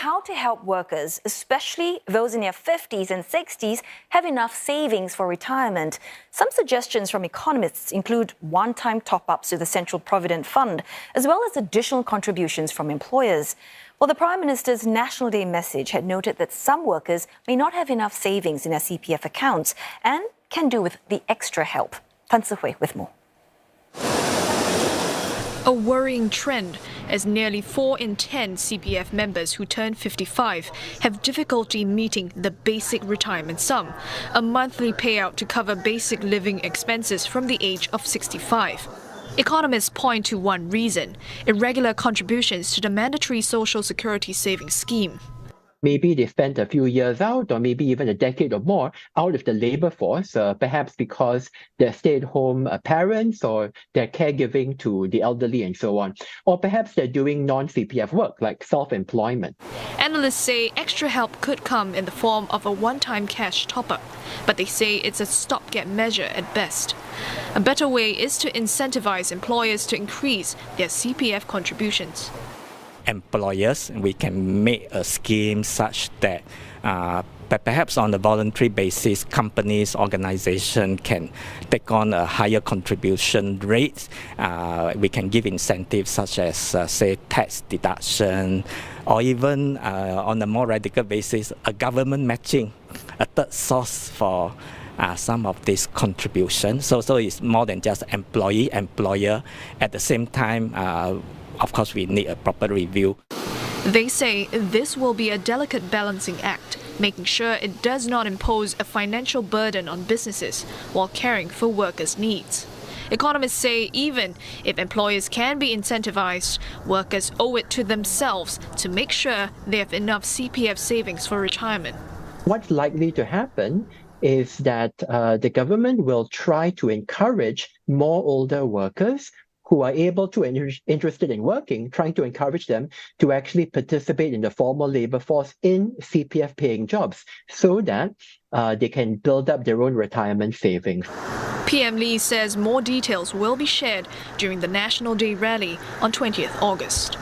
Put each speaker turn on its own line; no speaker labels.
how to help workers, especially those in their 50s and 60s, have enough savings for retirement. Some suggestions from economists include one-time top-ups to the Central Provident Fund, as well as additional contributions from employers. Well, the Prime Minister's National Day message had noted that some workers may not have enough savings in their CPF accounts and can do with the extra help. Tan Si-hui with more.
A worrying trend, as nearly 4 in 10 CPF members who turn 55 have difficulty meeting the basic retirement sum, a monthly payout to cover basic living expenses from the age of 65. Economists point to one reason: irregular contributions to the mandatory Social Security savings scheme.
Maybe they spent a few years out, or maybe even a decade or more, out of the labor force, perhaps because they're stay-at-home parents or they're caregiving to the elderly and so on. Or perhaps they're doing non-CPF work, like self-employment.
Analysts say extra help could come in the form of a one-time cash top-up, but they say it's a stopgap measure at best. A better way is to incentivize employers to increase their CPF contributions.
Employers, we can make a scheme such that perhaps on a voluntary basis, companies, organizations can take on a higher contribution rate. We can give incentives such as, say, tax deduction, or even on a more radical basis, a government matching, a third source for some of these contributions. So it's more than just employee-employer. At the same time, of course, we need a proper review.
They say this will be a delicate balancing act, making sure it does not impose a financial burden on businesses while caring for workers' needs. Economists say even if employers can be incentivized, workers owe it to themselves to make sure they have enough CPF savings for retirement.
What's likely to happen is that the government will try to encourage more older workers who are able to and interested in working, trying to encourage them to actually participate in the formal labor force in CPF paying jobs so that they can build up their own retirement savings.
PM Lee says more details will be shared during the National Day rally on 20th August.